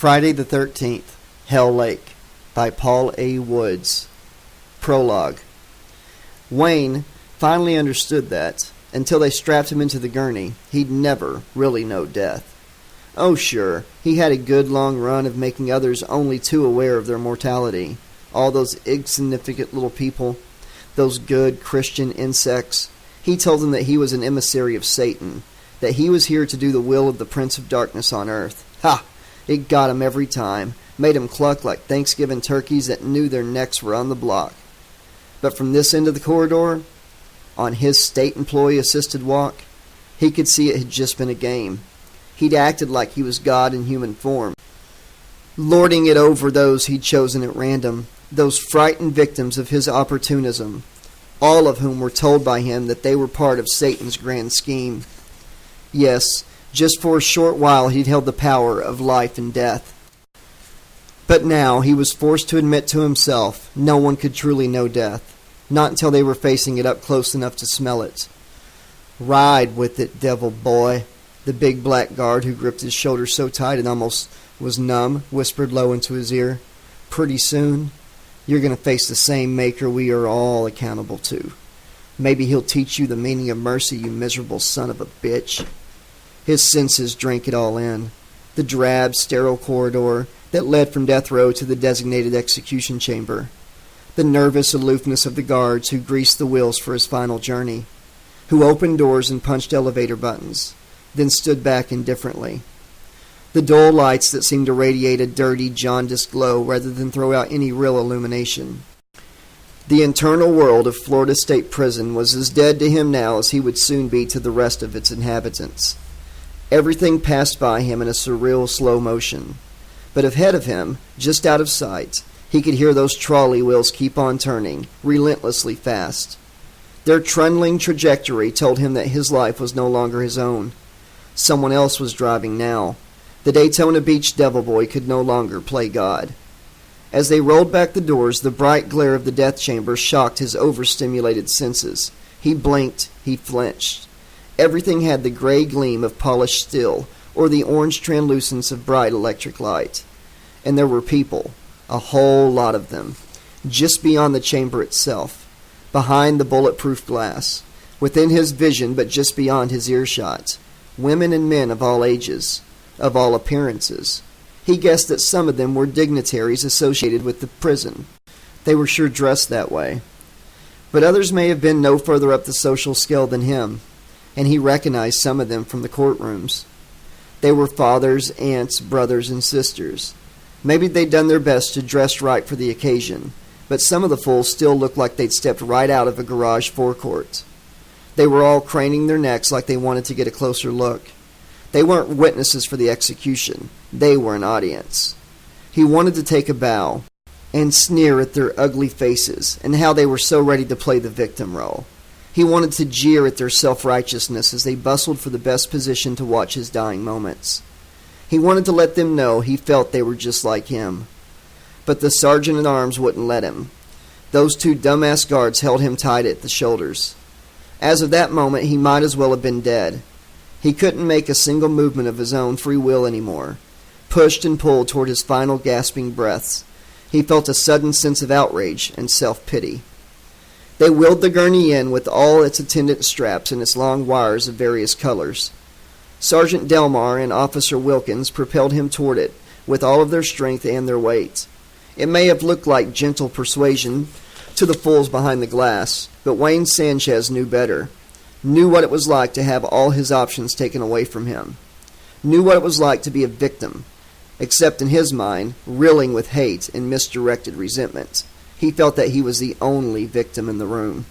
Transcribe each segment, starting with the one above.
Friday the 13th, Hell Lake, by Paul A. Woods. Prologue. Wayne finally understood that, until they strapped him into the gurney, he'd never really know death. Oh sure, he had a good long run of making others only too aware of their mortality. All those insignificant little people, those good Christian insects. He told them that he was an emissary of Satan, that he was here to do the will of the Prince of Darkness on earth. Ha! It got him every time, made him cluck like Thanksgiving turkeys that knew their necks were on the block. But from this end of the corridor, on his state employee-assisted walk, he could see it had just been a game. He'd acted like he was God in human form, lording it over those he'd chosen at random, those frightened victims of his opportunism, all of whom were told by him that they were part of Satan's grand scheme. Yes, just for a short while he'd held the power of life and death. But now he was forced to admit to himself no one could truly know death, not until they were facing it up close enough to smell it. "Ride with it, devil boy," the big black guard who gripped his shoulder so tight it almost was numb whispered low into his ear. "Pretty soon, you're going to face the same maker we are all accountable to. Maybe he'll teach you the meaning of mercy, you miserable son of a bitch." His senses drank it all in. The drab, sterile corridor that led from death row to the designated execution chamber. The nervous aloofness of the guards who greased the wheels for his final journey, who opened doors and punched elevator buttons, then stood back indifferently. The dull lights that seemed to radiate a dirty, jaundiced glow rather than throw out any real illumination. The internal world of Florida State Prison was as dead to him now as he would soon be to the rest of its inhabitants. Everything passed by him in a surreal slow motion. But ahead of him, just out of sight, he could hear those trolley wheels keep on turning, relentlessly fast. Their trundling trajectory told him that his life was no longer his own. Someone else was driving now. The Daytona Beach Devil Boy could no longer play God. As they rolled back the doors, the bright glare of the death chamber shocked his overstimulated senses. He blinked, he flinched. Everything had the gray gleam of polished steel, or the orange translucence of bright electric light. And there were people, a whole lot of them, just beyond the chamber itself, behind the bulletproof glass, within his vision but just beyond his earshot. Women and men of all ages, of all appearances. He guessed that some of them were dignitaries associated with the prison. They were sure dressed that way. But others may have been no further up the social scale than him, and he recognized some of them from the courtrooms. They were fathers, aunts, brothers, and sisters. Maybe they'd done their best to dress right for the occasion, but some of the fools still looked like they'd stepped right out of a garage forecourt. They were all craning their necks like they wanted to get a closer look. They weren't witnesses for the execution. They were an audience. He wanted to take a bow and sneer at their ugly faces and how they were so ready to play the victim role. He wanted to jeer at their self-righteousness as they bustled for the best position to watch his dying moments. He wanted to let them know he felt they were just like him. But the sergeant-at-arms wouldn't let him. Those two dumbass guards held him tight at the shoulders. As of that moment, he might as well have been dead. He couldn't make a single movement of his own free will anymore. Pushed and pulled toward his final gasping breaths, he felt a sudden sense of outrage and self-pity. They wheeled the gurney in with all its attendant straps and its long wires of various colors. Sergeant Delmar and Officer Wilkins propelled him toward it with all of their strength and their weight. It may have looked like gentle persuasion to the fools behind the glass, but Wayne Sanchez knew better. Knew what it was like to have all his options taken away from him. Knew what it was like to be a victim, except in his mind, reeling with hate and misdirected resentment. He felt that he was the only victim in the room.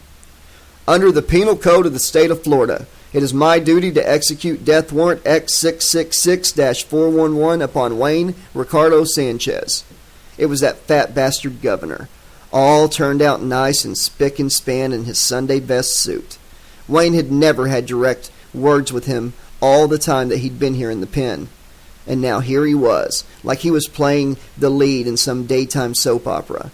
"Under the Penal Code of the State of Florida, it is my duty to execute Death Warrant X666-411 upon Wayne Ricardo Sanchez." It was that fat bastard governor, all turned out nice and spick and span in his Sunday best suit. Wayne had never had direct words with him all the time that he'd been here in the pen. And now here he was, like he was playing the lead in some daytime soap opera.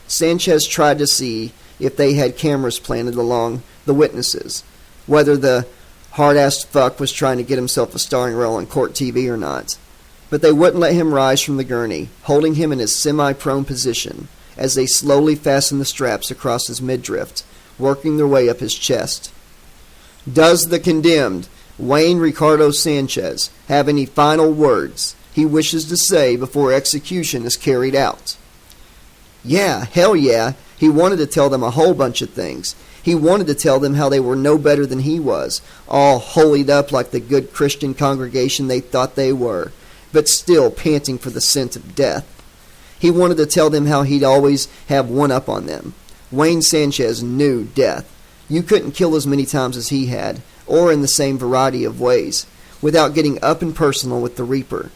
Sanchez tried to see if they had cameras planted along the witnesses, whether the hard-assed fuck was trying to get himself a starring role on court TV or not. But they wouldn't let him rise from the gurney, holding him in his semi-prone position as they slowly fastened the straps across his midriff, working their way up his chest. "Does the condemned, Wayne Ricardo Sanchez, have any final words he wishes to say before execution is carried out?" Yeah, hell yeah, he wanted to tell them a whole bunch of things. He wanted to tell them how they were no better than he was, all holied up like the good Christian congregation they thought they were, but still panting for the scent of death. He wanted to tell them how he'd always have one up on them. Wayne Sanchez knew death. You couldn't kill as many times as he had, or in the same variety of ways, without getting up and personal with the Reaper.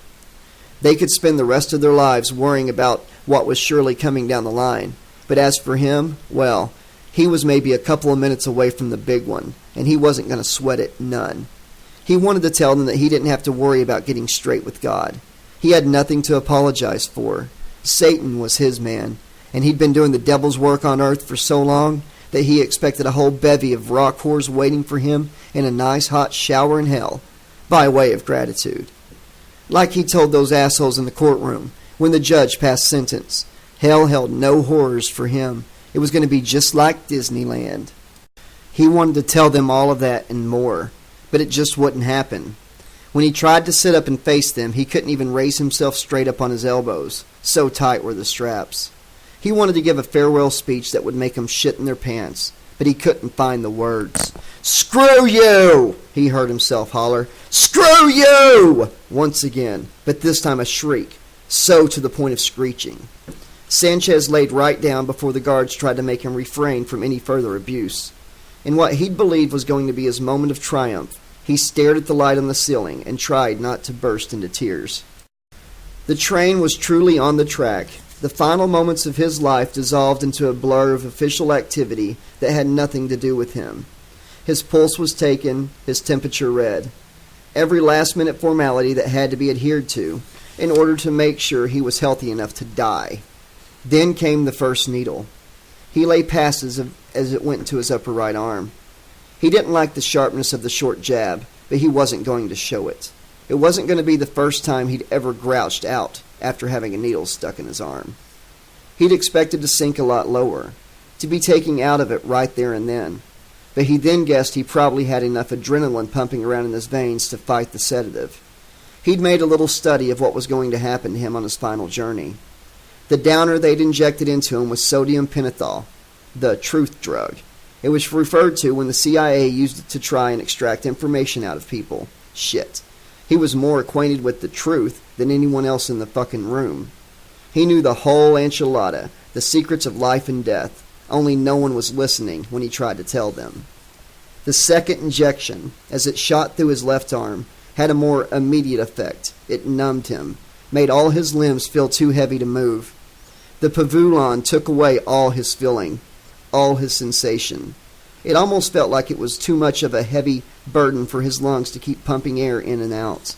They could spend the rest of their lives worrying about what was surely coming down the line. But as for him, well, he was maybe a couple of minutes away from the big one, and he wasn't going to sweat it none. He wanted to tell them that he didn't have to worry about getting straight with God. He had nothing to apologize for. Satan was his man, and he'd been doing the devil's work on earth for so long that he expected a whole bevy of rock whores waiting for him in a nice hot shower in hell, by way of gratitude. Like he told those assholes in the courtroom when the judge passed sentence, hell held no horrors for him. It was going to be just like Disneyland. He wanted to tell them all of that and more, but it just wouldn't happen. When he tried to sit up and face them, he couldn't even raise himself straight up on his elbows, so tight were the straps. He wanted to give a farewell speech that would make them shit in their pants, but he couldn't find the words. "Screw you!" he heard himself holler. "Screw you!" once again, but this time a shriek, so to the point of screeching. Sanchez laid right down before the guards tried to make him refrain from any further abuse. In what he'd believed was going to be his moment of triumph, he stared at the light on the ceiling and tried not to burst into tears. The train was truly on the track. The final moments of his life dissolved into a blur of official activity that had nothing to do with him. His pulse was taken, his temperature read. Every last-minute formality that had to be adhered to in order to make sure he was healthy enough to die. Then came the first needle. He lay passive as it went into his upper right arm. He didn't like the sharpness of the short jab, but he wasn't going to show it. It wasn't going to be the first time he'd ever grouched out after having a needle stuck in his arm. He'd expected to sink a lot lower, to be taken out of it right there and then, but he then guessed he probably had enough adrenaline pumping around in his veins to fight the sedative. He'd made a little study of what was going to happen to him on his final journey. The downer they'd injected into him was sodium pentothal, the truth drug. It was referred to when the CIA used it to try and extract information out of people. Shit. He was more acquainted with the truth than anyone else in the fucking room. He knew the whole enchilada, the secrets of life and death, only no one was listening when he tried to tell them. The second injection, as it shot through his left arm, had a more immediate effect. It numbed him, made all his limbs feel too heavy to move. The pavulon took away all his feeling, all his sensation. It almost felt like it was too much of a heavy burden for his lungs to keep pumping air in and out.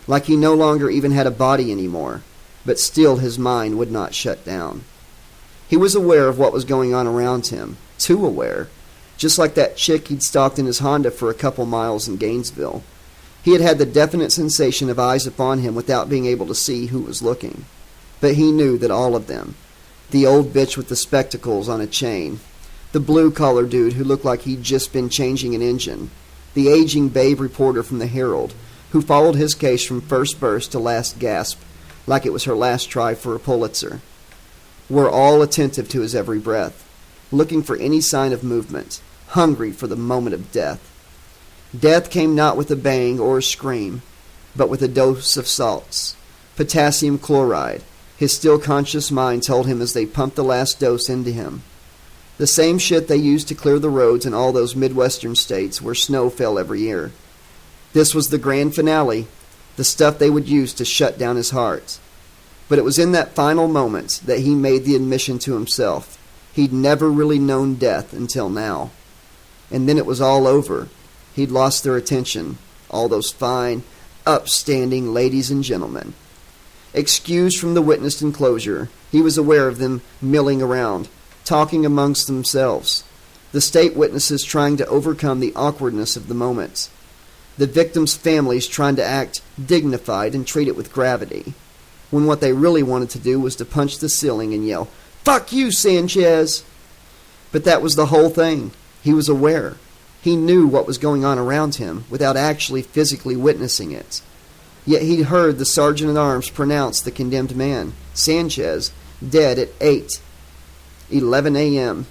Like he no longer even had a body anymore, but still his mind would not shut down. He was aware of what was going on around him, too aware, just like that chick he'd stalked in his Honda for a couple miles in Gainesville. He had had the definite sensation of eyes upon him without being able to see who was looking. But he knew that all of them, the old bitch with the spectacles on a chain, the blue-collar dude who looked like he'd just been changing an engine, the aging babe reporter from the Herald, who followed his case from first burst to last gasp, like it was her last try for a Pulitzer, were all attentive to his every breath, looking for any sign of movement, hungry for the moment of death. Death came not with a bang or a scream, but with a dose of salts, potassium chloride, his still conscious mind told him as they pumped the last dose into him. The same shit they used to clear the roads in all those Midwestern states where snow fell every year. This was the grand finale, the stuff they would use to shut down his heart. But it was in that final moment that he made the admission to himself. He'd never really known death until now. And then it was all over. He'd lost their attention, all those fine, upstanding ladies and gentlemen. Excused from the witness enclosure, he was aware of them milling around, talking amongst themselves, the state witnesses trying to overcome the awkwardness of the moment. the victims' families trying to act dignified and treat it with gravity, when what they really wanted to do was to punch the ceiling and yell, "Fuck you, Sanchez!" But that was the whole thing. He was aware. He knew what was going on around him without actually physically witnessing it. Yet he'd heard the sergeant-at-arms pronounce the condemned man, Sanchez, dead at 8:11 a.m.,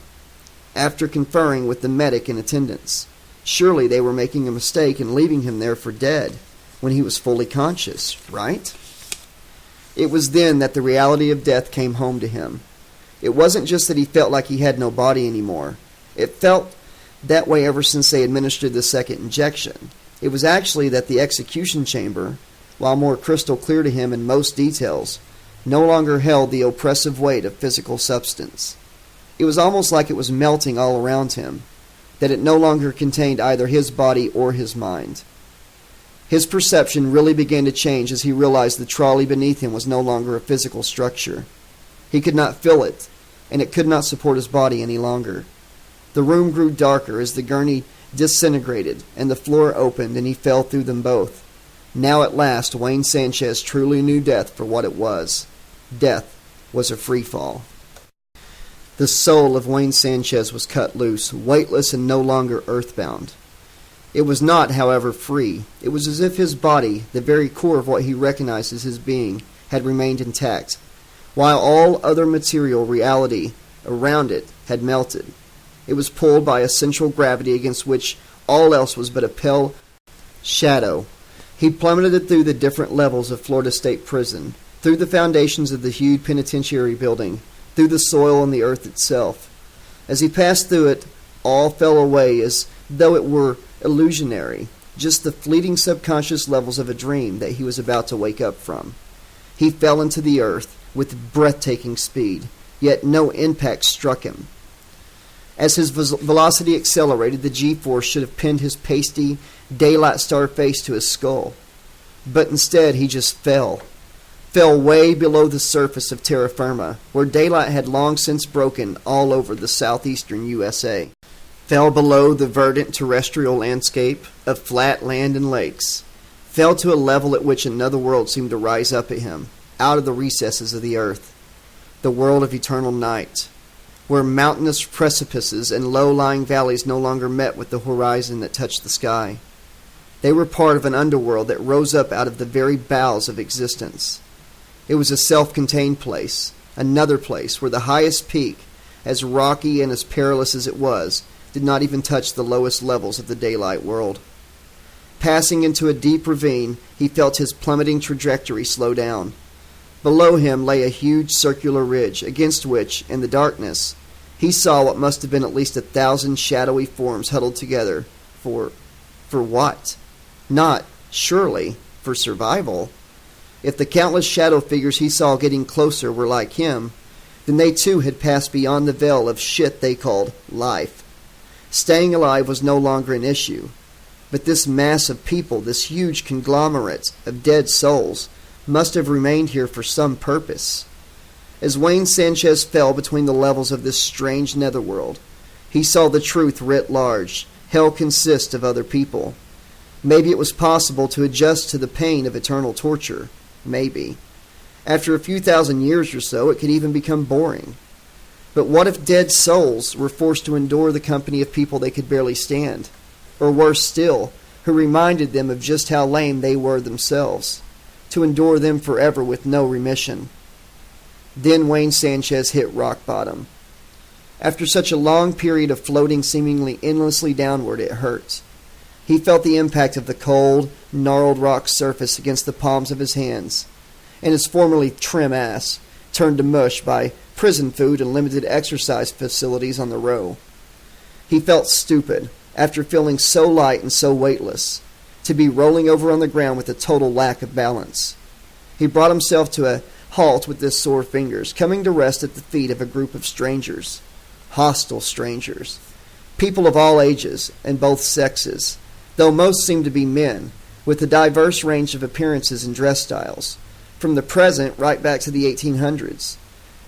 after conferring with the medic in attendance. Surely they were making a mistake in leaving him there for dead when he was fully conscious, right? It was then that the reality of death came home to him. It wasn't just that he felt like he had no body anymore. It felt that way ever since they administered the second injection. It was actually that the execution chamber, while more crystal clear to him in most details, no longer held the oppressive weight of physical substance. It was almost like it was melting all around him, that it no longer contained either his body or his mind. His perception really began to change as he realized the trolley beneath him was no longer a physical structure. He could not feel it, and it could not support his body any longer. The room grew darker as the gurney disintegrated and the floor opened and he fell through them both. Now at last Wayne Sanchez truly knew death for what it was. Death was a free fall. The soul of Wayne Sanchez was cut loose, weightless and no longer earthbound. It was not, however, free. It was as if his body, the very core of what he recognized as his being, had remained intact, while all other material reality around it had melted. It was pulled by a central gravity against which all else was but a pale shadow. He plummeted through the different levels of Florida State Prison, through the foundations of the huge penitentiary building, through the soil and the earth itself. As he passed through it, all fell away as though it were illusionary, just the fleeting subconscious levels of a dream that he was about to wake up from. He fell into the earth with breathtaking speed, yet no impact struck him. As his velocity accelerated, the G-force should have pinned his pasty, daylight star face to his skull. But instead, he just fell way below the surface of terra firma, where daylight had long since broken all over the southeastern USA. Fell below the verdant terrestrial landscape of flat land and lakes. Fell to a level at which another world seemed to rise up at him, out of the recesses of the earth. The world of eternal night, where mountainous precipices and low-lying valleys no longer met with the horizon that touched the sky. They were part of an underworld that rose up out of the very bowels of existence. It was a self-contained place, another place where the highest peak, as rocky and as perilous as it was, did not even touch the lowest levels of the daylight world. Passing into a deep ravine, he felt his plummeting trajectory slow down. Below him lay a huge circular ridge, against which, in the darkness, he saw what must have been at least 1,000 shadowy forms huddled together. For what? Not, surely, for survival. If the countless shadow figures he saw getting closer were like him, then they too had passed beyond the veil of shit they called life. Staying alive was no longer an issue. But this mass of people, this huge conglomerate of dead souls, must have remained here for some purpose. As Wayne Sanchez fell between the levels of this strange netherworld, he saw the truth writ large. Hell consists of other people. Maybe it was possible to adjust to the pain of eternal torture. Maybe. After a few thousand years or so, it could even become boring. But what if dead souls were forced to endure the company of people they could barely stand? Or worse still, who reminded them of just how lame they were themselves, to endure them forever with no remission. Then Wayne Sanchez hit rock bottom. After such a long period of floating seemingly endlessly downward, it hurt. He felt the impact of the cold, gnarled rock surface against the palms of his hands, and his formerly trim ass turned to mush by prison food and limited exercise facilities on the row. He felt stupid, after feeling so light and so weightless, to be rolling over on the ground with a total lack of balance. He brought himself to a halt with his sore fingers, coming to rest at the feet of a group of strangers. Hostile strangers. People of all ages and both sexes, though most seemed to be men, with a diverse range of appearances and dress styles, from the present right back to the 1800s.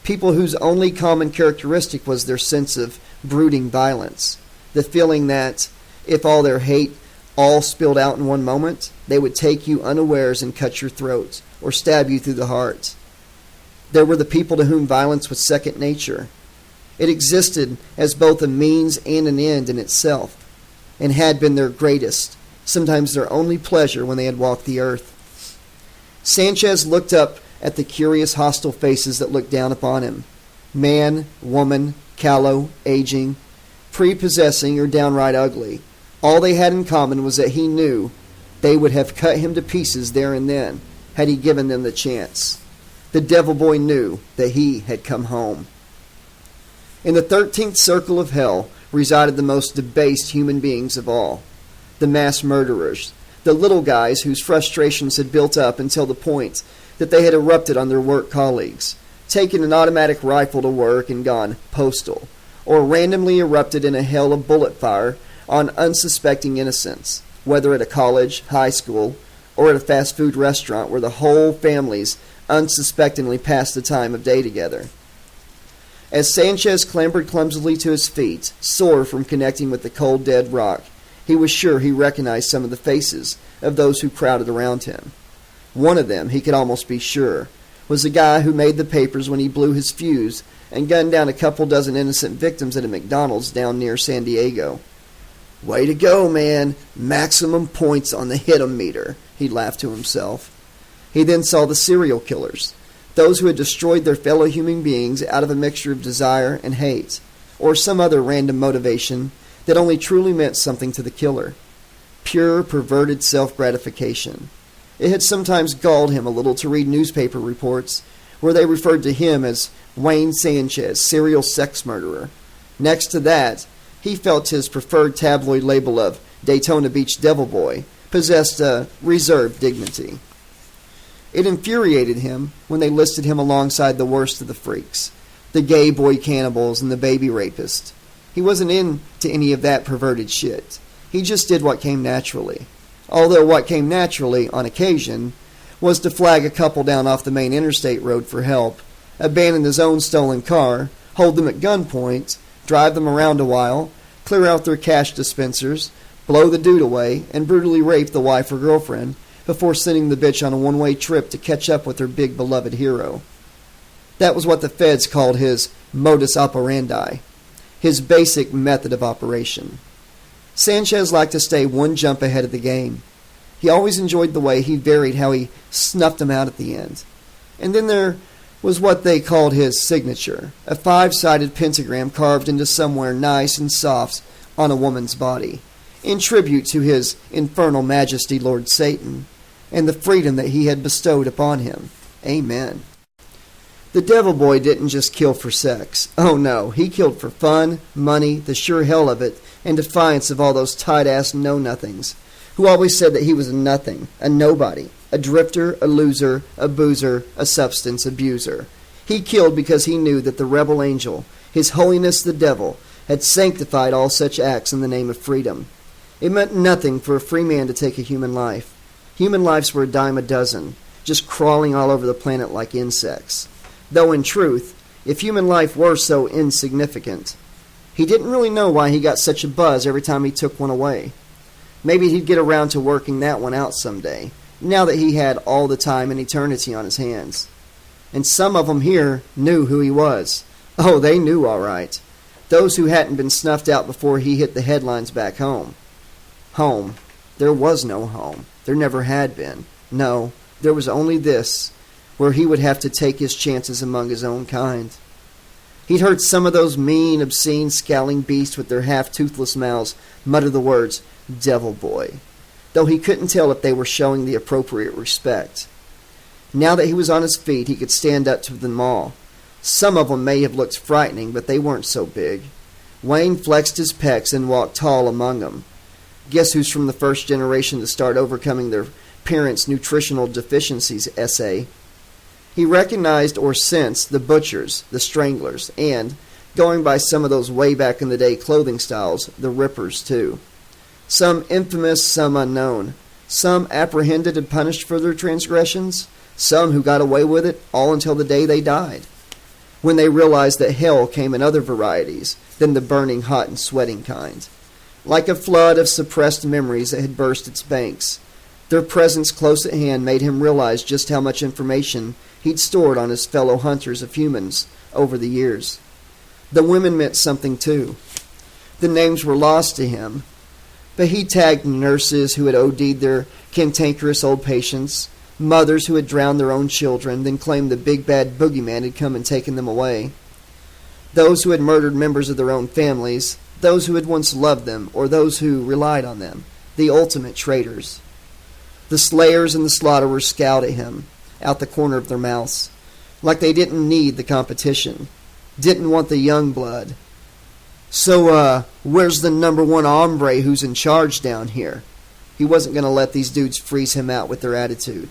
People whose only common characteristic was their sense of brooding violence, the feeling that, if all their hate all spilled out in one moment, they would take you unawares and cut your throat, or stab you through the heart. There were the people to whom violence was second nature. It existed as both a means and an end in itself, and had been their greatest, sometimes their only pleasure when they had walked the earth. Sanchez looked up at the curious hostile faces that looked down upon him. Man, woman, callow, aging, prepossessing, or downright ugly. All they had in common was that he knew they would have cut him to pieces there and then, had he given them the chance. The devil boy knew that he had come home. In the 13th circle of hell resided the most debased human beings of all, the mass murderers, the little guys whose frustrations had built up until the point that they had erupted on their work colleagues, taken an automatic rifle to work and gone postal, or randomly erupted in a hell of bullet fire on unsuspecting innocents, whether at a college, high school, or at a fast food restaurant where the whole families unsuspectingly passed the time of day together. As Sanchez clambered clumsily to his feet, sore from connecting with the cold, dead rock, he was sure he recognized some of the faces of those who crowded around him. One of them, he could almost be sure, was the guy who made the papers when he blew his fuse and gunned down a couple dozen innocent victims at a McDonald's down near San Diego. "Way to go, man. Maximum points on the hit-em meter," he laughed to himself. He then saw the serial killers, those who had destroyed their fellow human beings out of a mixture of desire and hate, or some other random motivation that only truly meant something to the killer. Pure, perverted self-gratification. It had sometimes galled him a little to read newspaper reports where they referred to him as Wayne Sanchez, serial sex murderer. Next to that, he felt his preferred tabloid label of Daytona Beach Devil Boy possessed a reserved dignity. It infuriated him when they listed him alongside the worst of the freaks, the gay boy cannibals and the baby rapist. He wasn't into any of that perverted shit. He just did what came naturally. Although what came naturally, on occasion, was to flag a couple down off the main interstate road for help, abandon his own stolen car, hold them at gunpoint, drive them around a while, clear out their cash dispensers, blow the dude away, and brutally rape the wife or girlfriend before sending the bitch on a one-way trip to catch up with her big beloved hero. That was what the feds called his modus operandi, his basic method of operation. Sanchez liked to stay one jump ahead of the game. He always enjoyed the way he varied how he snuffed them out at the end. And then there was what they called his signature, a 5-sided pentagram carved into somewhere nice and soft on a woman's body, in tribute to his infernal majesty Lord Satan, and the freedom that he had bestowed upon him. Amen. The devil boy didn't just kill for sex. Oh no, he killed for fun, money, the sure hell of it, and defiance of all those tight-ass know-nothings, who always said that he was a nothing, a nobody, a drifter, a loser, a boozer, a substance abuser. He killed because he knew that the rebel angel, His Holiness the Devil, had sanctified all such acts in the name of freedom. It meant nothing for a free man to take a human life. Human lives were a dime a dozen, just crawling all over the planet like insects. Though in truth, if human life were so insignificant, he didn't really know why he got such a buzz every time he took one away. Maybe he'd get around to working that one out someday, now that he had all the time and eternity on his hands. And some of them here knew who he was. Oh, they knew all right. Those who hadn't been snuffed out before he hit the headlines back home. Home. There was no home. There never had been. No, there was only this, where he would have to take his chances among his own kind. He'd heard some of those mean, obscene, scowling beasts with their half-toothless mouths mutter the words, "Devil Boy," though he couldn't tell if they were showing the appropriate respect. Now that he was on his feet, he could stand up to them all. Some of them may have looked frightening, but they weren't so big. Wayne flexed his pecs and walked tall among them. Guess who's from the first generation to start overcoming their parents' nutritional deficiencies essay? He recognized or sensed the butchers, the stranglers, and, going by some of those way back in the day clothing styles, the rippers too. Some infamous, some unknown. Some apprehended and punished for their transgressions. Some who got away with it all until the day they died, when they realized that hell came in other varieties than the burning, hot, and sweating kind. like a flood of suppressed memories that had burst its banks. Their presence close at hand made him realize just how much information he'd stored on his fellow hunters of humans over the years. The women meant something too. The names were lost to him, but he tagged nurses who had OD'd their cantankerous old patients, mothers who had drowned their own children, then claimed the big bad boogeyman had come and taken them away. Those who had murdered members of their own families, those who had once loved them, or those who relied on them, the ultimate traitors. The slayers and the slaughterers scowled at him, out the corner of their mouths, like they didn't need the competition, didn't want the young blood. So, where's the number one hombre who's in charge down here? He wasn't going to let these dudes freeze him out with their attitude.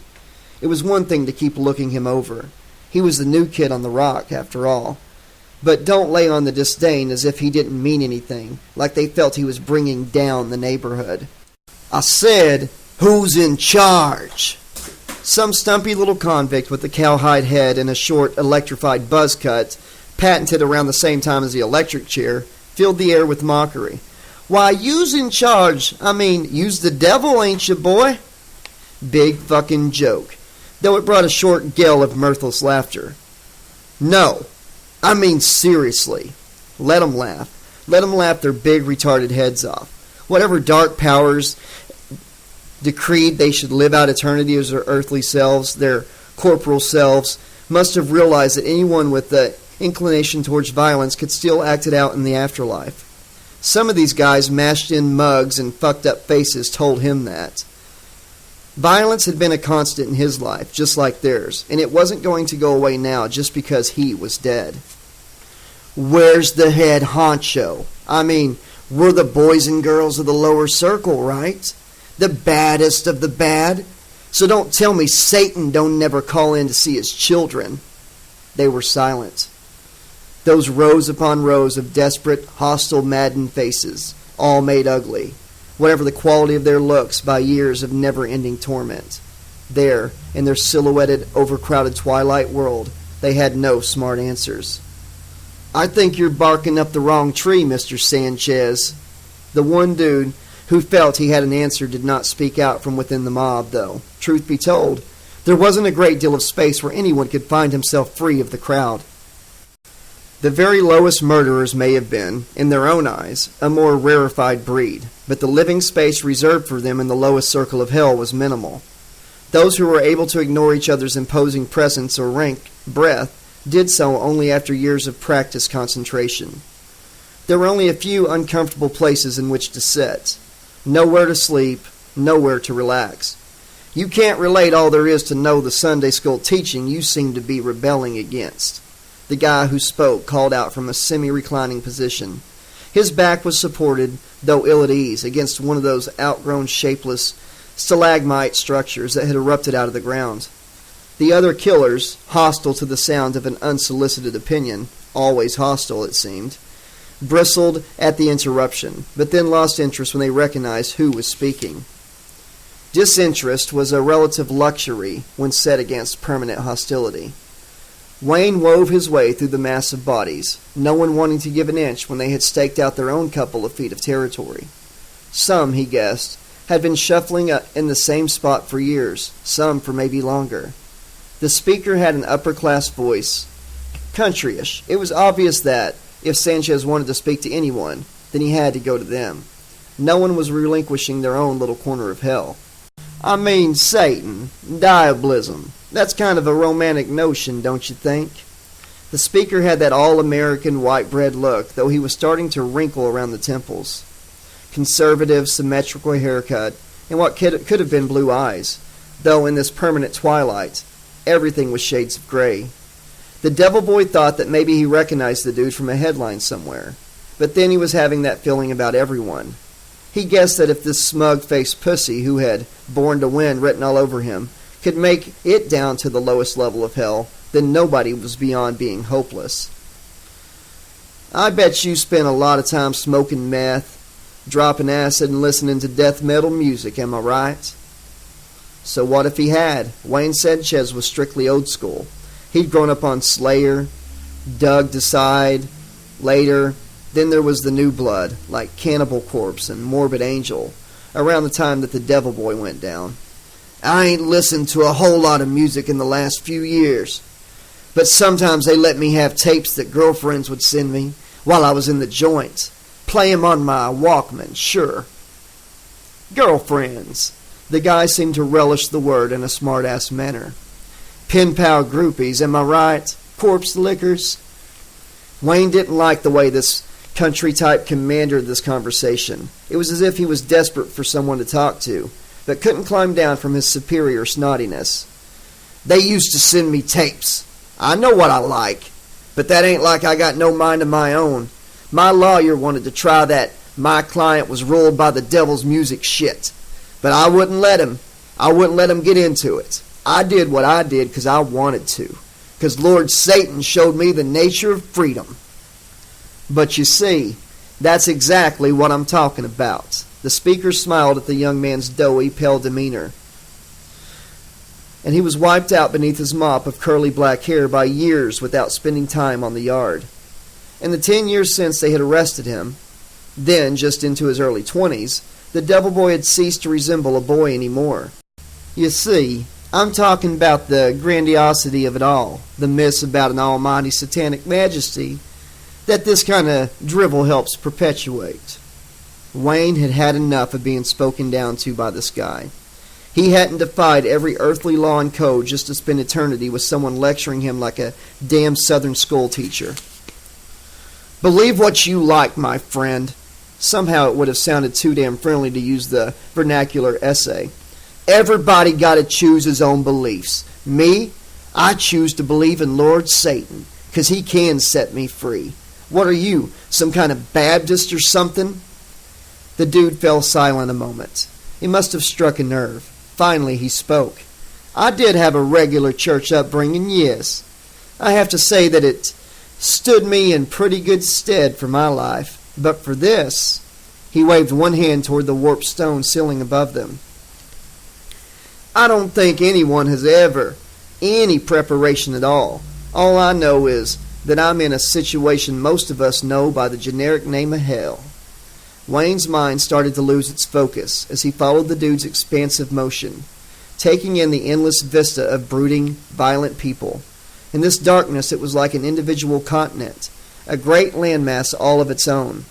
It was one thing to keep looking him over. He was the new kid on the rock, after all. But don't lay on the disdain as if he didn't mean anything, like they felt he was bringing down the neighborhood. I said, who's in charge? Some stumpy little convict with a cowhide head and a short, electrified buzz cut, patented around the same time as the electric chair, filled the air with mockery. Why, you's in charge. I mean, you's the devil, ain't you, boy? Big fucking joke, though it brought a short gale of mirthless laughter. No, I mean seriously. Let 'em laugh. Let 'em laugh their big retarded heads off. Whatever dark powers decreed they should live out eternity as their earthly selves, their corporal selves, must have realized that anyone with the inclination towards violence could still act it out in the afterlife. Some of these guys mashed in mugs and fucked up faces told him that. Violence had been a constant in his life, just like theirs, and it wasn't going to go away now just because he was dead. Where's the head honcho? I mean, we're the boys and girls of the lower circle, right? The baddest of the bad. So don't tell me Satan don't never call in to see his children. They were silent. Those rows upon rows of desperate, hostile, maddened faces, all made ugly, whatever the quality of their looks by years of never-ending torment. There, in their silhouetted, overcrowded twilight world, they had no smart answers. I think you're barking up the wrong tree, Mr. Sanchez. The one dude who felt he had an answer did not speak out from within the mob, though. Truth be told, there wasn't a great deal of space where anyone could find himself free of the crowd. The very lowest murderers may have been, in their own eyes, a more rarefied breed, but the living space reserved for them in the lowest circle of hell was minimal. Those who were able to ignore each other's imposing presence or rank breath did so only after years of practiced concentration. There were only a few uncomfortable places in which to sit. Nowhere to sleep, nowhere to relax. You can't relate all there is to know the Sunday school teaching you seem to be rebelling against. The guy who spoke called out from a semi-reclining position. His back was supported, though ill at ease, against one of those outgrown shapeless stalagmite structures that had erupted out of the ground. The other killers, hostile to the sound of an unsolicited opinion, always hostile it seemed, bristled at the interruption, but then lost interest when they recognized who was speaking. Disinterest was a relative luxury when set against permanent hostility. Wayne wove his way through the mass of bodies, no one wanting to give an inch when they had staked out their own couple of feet of territory. Some, he guessed, had been shuffling in the same spot for years, some for maybe longer. The speaker had an upper-class voice, countryish. It was obvious that, if Sanchez wanted to speak to anyone, then he had to go to them. No one was relinquishing their own little corner of hell. I mean, Satan, diabolism. That's kind of a romantic notion, don't you think? The speaker had that all-American white-bread look, though he was starting to wrinkle around the temples. Conservative, symmetrical haircut, and what could have been blue eyes, though in this permanent twilight, everything was shades of gray. The devil boy thought that maybe he recognized the dude from a headline somewhere, but then he was having that feeling about everyone. He guessed that if this smug-faced pussy who had "Born to Win" written all over him could make it down to the lowest level of hell, then nobody was beyond being hopeless. I bet you spent a lot of time smoking meth, dropping acid, and listening to death metal music, am I right? So what if he had? Wayne Sanchez was strictly old school. He'd grown up on Slayer, Doug Decide, later Then there was the new blood, like Cannibal Corpse and Morbid Angel, around the time that the Devil Boy went down. I ain't listened to a whole lot of music in the last few years, but sometimes they let me have tapes that girlfriends would send me while I was in the joint. Play 'em on my Walkman, sure. Girlfriends. The guy seemed to relish the word in a smart-ass manner. Pen pal groupies, am I right? Corpse lickers. Wayne didn't like the way this country-type commandered this conversation. It was as if he was desperate for someone to talk to, but couldn't climb down from his superior snottiness. They used to send me tapes. I know what I like, but that ain't like I got no mind of my own. My lawyer wanted to try that my client was ruled by the devil's music shit, but I wouldn't let him. I wouldn't let him get into it. I did what I did because I wanted to, because Lord Satan showed me the nature of freedom. But you see, that's exactly what I'm talking about. The speaker smiled at the young man's doughy, pale demeanor, and he was wiped out beneath his mop of curly black hair by years without spending time on the yard. In the 10 years since they had arrested him, then just into his early 20s, the Devil Boy had ceased to resemble a boy anymore. You see, I'm talking about the grandiosity of it all, the myths about an almighty satanic majesty that this kind of drivel helps perpetuate. Wayne had had enough of being spoken down to by this guy. He hadn't defied every earthly law and code just to spend eternity with someone lecturing him like a damn southern school teacher. Believe what you like, my friend. Somehow it would have sounded too damn friendly to use the vernacular essay. Everybody got to choose his own beliefs. Me, I choose to believe in Lord Satan, 'cause he can set me free. What are you, some kind of Baptist or something? The dude fell silent a moment. He must have struck a nerve. Finally he spoke. I did have a regular church upbringing, yes. I have to say that it stood me in pretty good stead for my life. But for this, he waved one hand toward the warped stone ceiling above them. I don't think anyone has ever any preparation at all. All I know is that I'm in a situation most of us know by the generic name of hell. Wayne's mind started to lose its focus as he followed the dude's expansive motion, taking in the endless vista of brooding, violent people. In this darkness it was like an individual continent, a great landmass all of its own.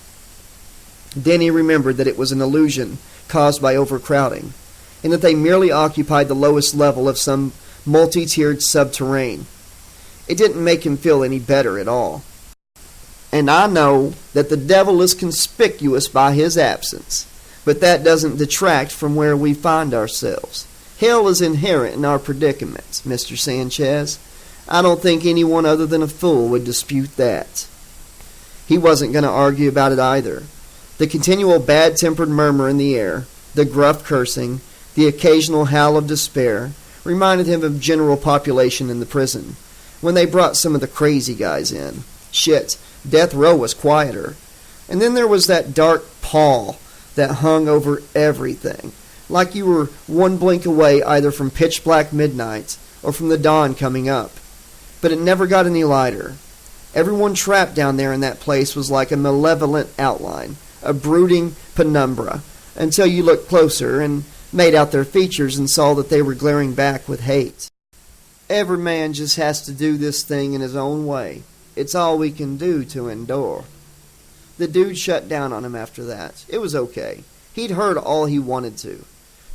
Then he remembered that it was an illusion caused by overcrowding, and that they merely occupied the lowest level of some multi-tiered subterrane. It didn't make him feel any better at all. And I know that the devil is conspicuous by his absence, but that doesn't detract from where we find ourselves. Hell is inherent in our predicament, Mr. Sanchez. I don't think anyone other than a fool would dispute that. He wasn't going to argue about it either. The continual bad-tempered murmur in the air, the gruff cursing, the occasional howl of despair, reminded him of general population in the prison, when they brought some of the crazy guys in. Shit, death row was quieter. And then there was that dark pall that hung over everything, like you were one blink away either from pitch black midnight or from the dawn coming up. But it never got any lighter. Everyone trapped down there in that place was like a malevolent outline, a brooding penumbra, until you looked closer and made out their features and saw that they were glaring back with hate. Every man just has to do this thing in his own way. It's all we can do to endure. The dude shut down on him after that. It was okay. He'd heard all he wanted to.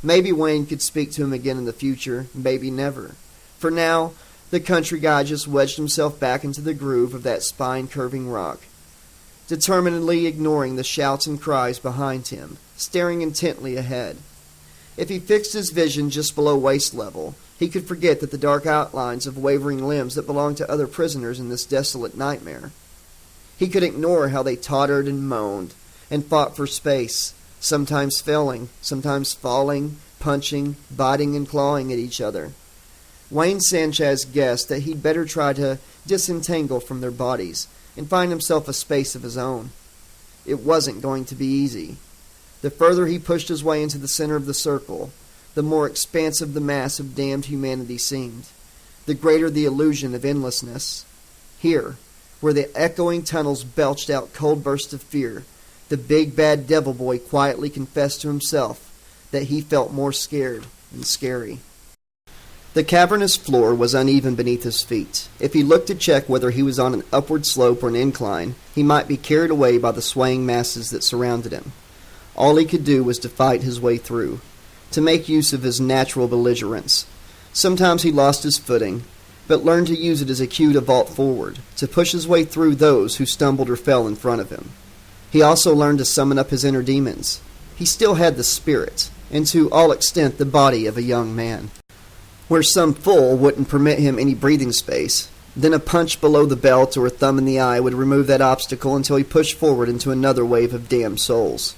Maybe Wayne could speak to him again in the future, maybe never. For now, the country guy just wedged himself back into the groove of that spine-curving rock, determinedly ignoring the shouts and cries behind him, staring intently ahead. If he fixed his vision just below waist level, he could forget that the dark outlines of wavering limbs that belonged to other prisoners in this desolate nightmare. He could ignore how they tottered and moaned and fought for space, sometimes failing, sometimes falling, punching, biting and clawing at each other. Wayne Sanchez guessed that he'd better try to disentangle from their bodies and find himself a space of his own. It wasn't going to be easy. The further he pushed his way into the center of the circle, the more expansive the mass of damned humanity seemed, the greater the illusion of endlessness. Here, where the echoing tunnels belched out cold bursts of fear, the big bad devil boy quietly confessed to himself that he felt more scared than scary. The cavernous floor was uneven beneath his feet. If he looked to check whether he was on an upward slope or an incline, he might be carried away by the swaying masses that surrounded him. All he could do was to fight his way through, to make use of his natural belligerence. Sometimes he lost his footing, but learned to use it as a cue to vault forward, to push his way through those who stumbled or fell in front of him. He also learned to summon up his inner demons. He still had the spirit, and to all extent the body of a young man. Where some fool wouldn't permit him any breathing space, then a punch below the belt or a thumb in the eye would remove that obstacle until he pushed forward into another wave of damned souls.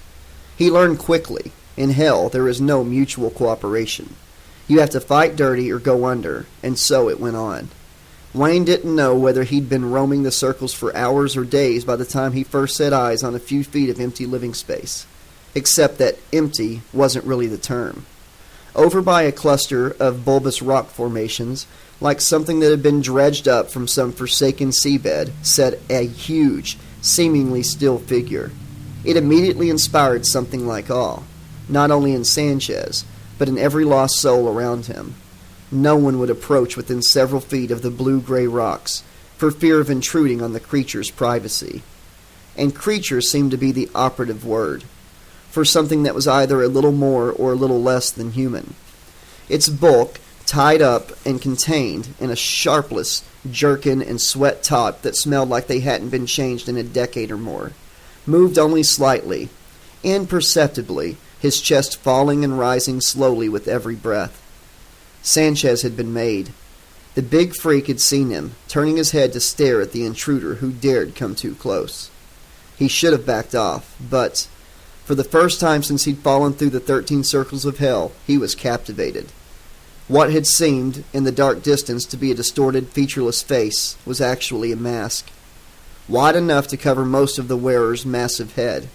He learned quickly, in hell there is no mutual cooperation. You have to fight dirty or go under, and so it went on. Wayne didn't know whether he'd been roaming the circles for hours or days by the time he first set eyes on a few feet of empty living space, except that empty wasn't really the term. Over by a cluster of bulbous rock formations, like something that had been dredged up from some forsaken seabed, sat a huge, seemingly still figure. It immediately inspired something like awe, not only in Sanchez, but in every lost soul around him. No one would approach within several feet of the blue-gray rocks, for fear of intruding on the creature's privacy. And creature seemed to be the operative word, for something that was either a little more or a little less than human. Its bulk, tied up and contained in a sharpless jerkin and sweat top that smelled like they hadn't been changed in a decade or more, moved only slightly, imperceptibly, his chest falling and rising slowly with every breath. Sanchez had been made. The big freak had seen him, turning his head to stare at the intruder who dared come too close. He should have backed off, but for the first time since he'd fallen through the 13 circles of hell, he was captivated. What had seemed, in the dark distance, to be a distorted, featureless face was actually a mask, wide enough to cover most of the wearer's massive head.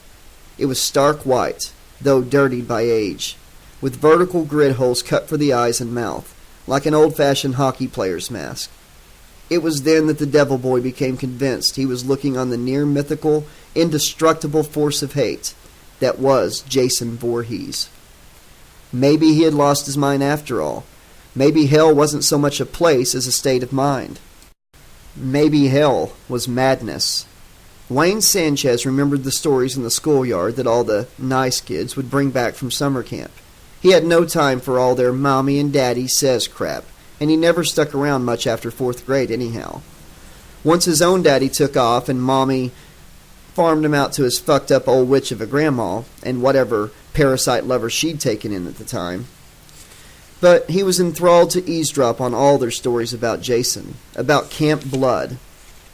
It was stark white, though dirtied by age, with vertical grid holes cut for the eyes and mouth, like an old-fashioned hockey player's mask. It was then that the devil boy became convinced he was looking on the near-mythical, indestructible force of hate that was Jason Voorhees. Maybe he had lost his mind after all. Maybe hell wasn't so much a place as a state of mind. Maybe hell was madness. Wayne Sanchez remembered the stories in the schoolyard that all the nice kids would bring back from summer camp. He had no time for all their mommy and daddy says crap, and he never stuck around much after 4th grade anyhow. Once his own daddy took off and mommy farmed him out to his fucked up old witch of a grandma and whatever parasite lover she'd taken in at the time. But he was enthralled to eavesdrop on all their stories about Jason, about Camp Blood,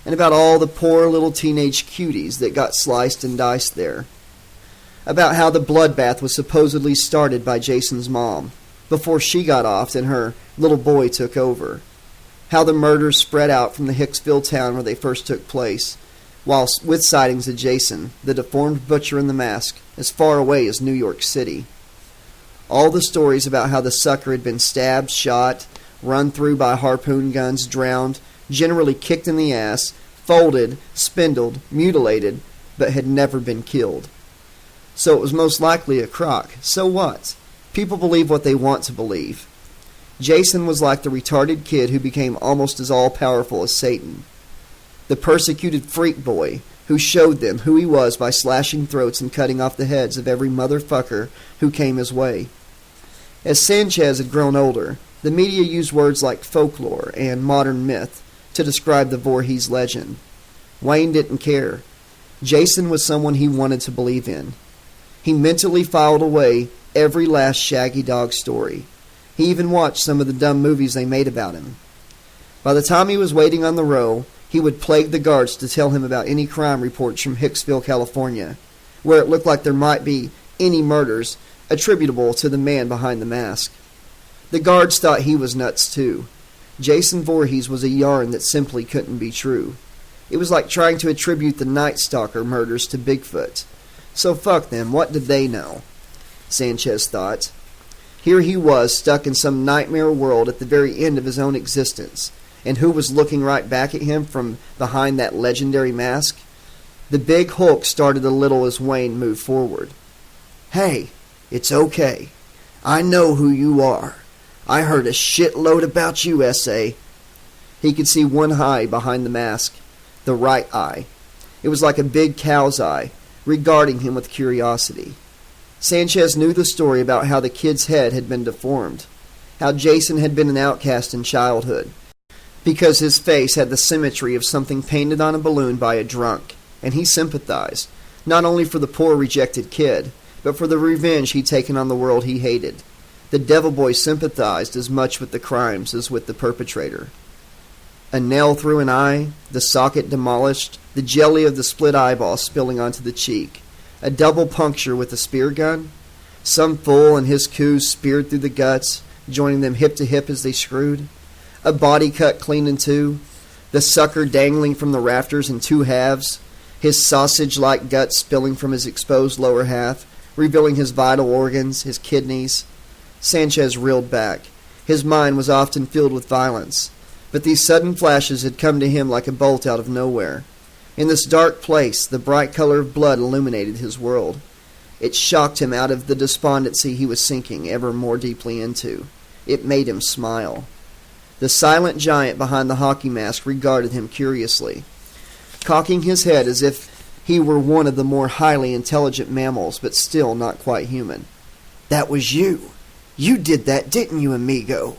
and about all the poor little teenage cuties that got sliced and diced there. About how the bloodbath was supposedly started by Jason's mom, before she got off and her little boy took over. How the murders spread out from the Hicksville town where they first took place, while with sightings of Jason, the deformed butcher in the mask, as far away as New York City. All the stories about how the sucker had been stabbed, shot, run through by harpoon guns, drowned, generally kicked in the ass, folded, spindled, mutilated, but had never been killed. So it was most likely a crock. So what? People believe what they want to believe. Jason was like the retarded kid who became almost as all-powerful as Satan. The persecuted freak boy who showed them who he was by slashing throats and cutting off the heads of every motherfucker who came his way. As Sanchez had grown older, the media used words like folklore and modern myth to describe the Voorhees legend. Wayne didn't care. Jason was someone he wanted to believe in. He mentally filed away every last Shaggy Dog story. He even watched some of the dumb movies they made about him. By the time he was waiting on the row, he would plague the guards to tell him about any crime reports from Hicksville, California, where it looked like there might be any murders attributable to the man behind the mask. The guards thought he was nuts too. Jason Voorhees was a yarn that simply couldn't be true. It was like trying to attribute the Night Stalker murders to Bigfoot. So fuck them, what did they know? Sanchez thought. Here he was, stuck in some nightmare world at the very end of his own existence, And who was looking right back at him from behind that legendary mask? The big Hulk started a little as Wayne moved forward. "Hey, it's okay. I know who you are. I heard a shitload about you, S.A." He could see one eye behind the mask, the right eye. It was like a big cow's eye, regarding him with curiosity. Sanchez knew the story about how the kid's head had been deformed, how Jason had been an outcast in childhood, because his face had the symmetry of something painted on a balloon by a drunk, and he sympathized, not only for the poor rejected kid, but for the revenge he'd taken on the world he hated. The Devil Boy sympathized as much with the crimes as with the perpetrator. A nail through an eye, the socket demolished, the jelly of the split eyeball spilling onto the cheek, a double puncture with a spear gun, some fool and his coups speared through the guts, joining them hip to hip as they screwed, a body cut clean in two, the sucker dangling from the rafters in two halves, his sausage-like guts spilling from his exposed lower half, revealing his vital organs, his kidneys. Sanchez reeled back. His mind was often filled with violence, but these sudden flashes had come to him like a bolt out of nowhere. In this dark place, the bright color of blood illuminated his world. It shocked him out of the despondency he was sinking ever more deeply into. It made him smile. The silent giant behind the hockey mask regarded him curiously, cocking his head as if he were one of the more highly intelligent mammals, but still not quite human. "That was you. You did that, didn't you, amigo?"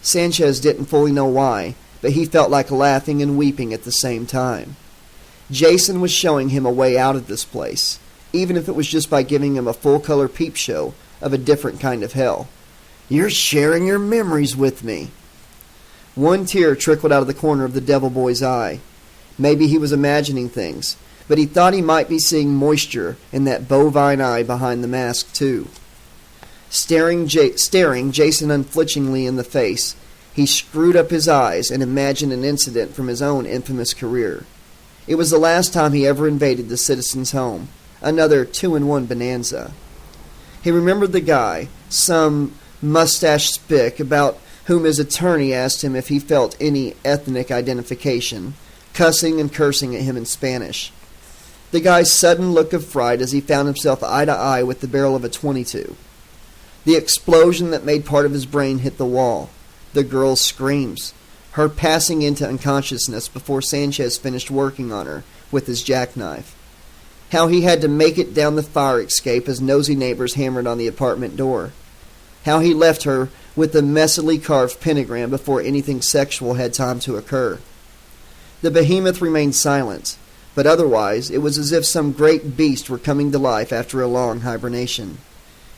Sanchez didn't fully know why, but he felt like laughing and weeping at the same time. Jason was showing him a way out of this place, even if it was just by giving him a full-color peep show of a different kind of hell. "You're sharing your memories with me." One tear trickled out of the corner of the Devil Boy's eye. Maybe he was imagining things, but he thought he might be seeing moisture in that bovine eye behind the mask, too. Staring Jason unflinchingly in the face, he screwed up his eyes and imagined an incident from his own infamous career. It was the last time he ever invaded the citizen's home, another 2-in-1 bonanza. He remembered the guy, some mustached spick about whom his attorney asked him if he felt any ethnic identification, cussing and cursing at him in Spanish. The guy's sudden look of fright as he found himself eye to eye with the barrel of a .22. The explosion that made part of his brain hit the wall. The girl's screams. Her passing into unconsciousness before Sanchez finished working on her with his jackknife. How he had to make it down the fire escape as nosy neighbors hammered on the apartment door. How he left her with a messily carved pentagram before anything sexual had time to occur. The behemoth remained silent, but otherwise it was as if some great beast were coming to life after a long hibernation.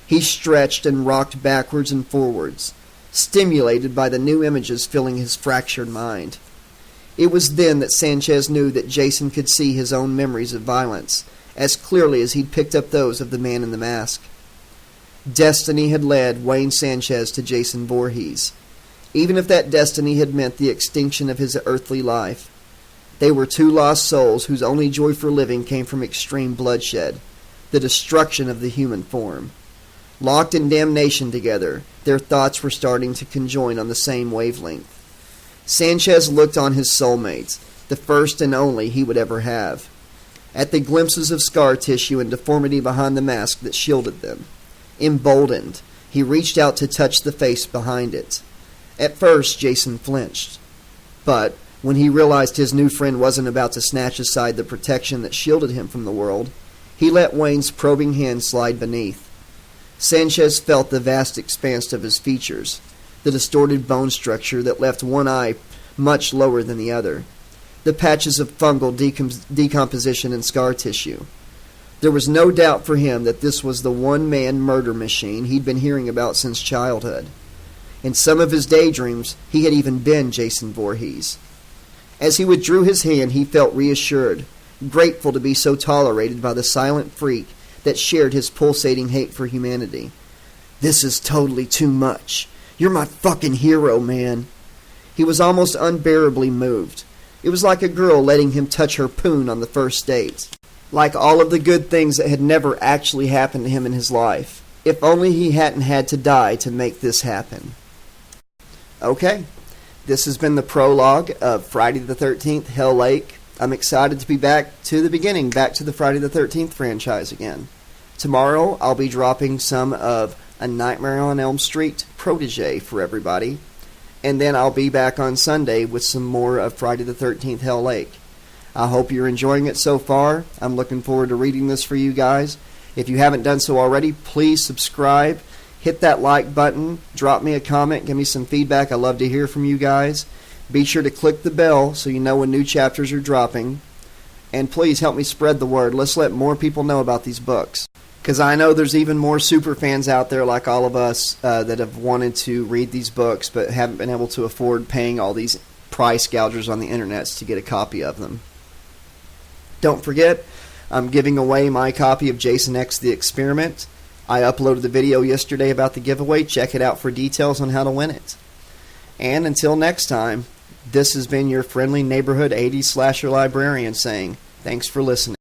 He stretched and rocked backwards and forwards, stimulated by the new images filling his fractured mind. It was then that Sanchez knew that Jason could see his own memories of violence as clearly as he'd picked up those of the man in the mask. Destiny had led Wayne Sanchez to Jason Voorhees, even if that destiny had meant the extinction of his earthly life. They were two lost souls whose only joy for living came from extreme bloodshed, the destruction of the human form. Locked in damnation together, their thoughts were starting to conjoin on the same wavelength. Sanchez looked on his soulmates, the first and only he would ever have, at the glimpses of scar tissue and deformity behind the mask that shielded them. Emboldened, he reached out to touch the face behind it. At first, Jason flinched. But when he realized his new friend wasn't about to snatch aside the protection that shielded him from the world, he let Wayne's probing hand slide beneath. Sanchez felt the vast expanse of his features, the distorted bone structure that left one eye much lower than the other, the patches of fungal decomposition and scar tissue. There was no doubt for him that this was the one-man murder machine he'd been hearing about since childhood. In some of his daydreams, he had even been Jason Voorhees. As he withdrew his hand, he felt reassured, grateful to be so tolerated by the silent freak that shared his pulsating hate for humanity. "This is totally too much. You're my fucking hero, man." He was almost unbearably moved. It was like a girl letting him touch her poon on the first date. Like all of the good things that had never actually happened to him in his life. If only he hadn't had to die to make this happen. Okay, This has been the prologue of Friday the 13th, Hell Lake. I'm excited to be back to the beginning, back to the Friday the 13th franchise again. Tomorrow, I'll be dropping some of A Nightmare on Elm Street Protégé for everybody. And then I'll be back on Sunday with some more of Friday the 13th, Hell Lake. I hope you're enjoying it so far. I'm looking forward to reading this for you guys. If you haven't done so already, please subscribe. Hit that like button. Drop me a comment. Give me some feedback. I love to hear from you guys. Be sure to click the bell so you know when new chapters are dropping. And please help me spread the word. Let's let more people know about these books. Because I know there's even more super fans out there like all of us that have wanted to read these books but haven't been able to afford paying all these price gougers on the internet to get a copy of them. Don't forget, I'm giving away my copy of Jason X The Experiment. I uploaded the video yesterday about the giveaway. Check it out for details on how to win it. And until next time, this has been your friendly neighborhood 80s slasher librarian saying, thanks for listening.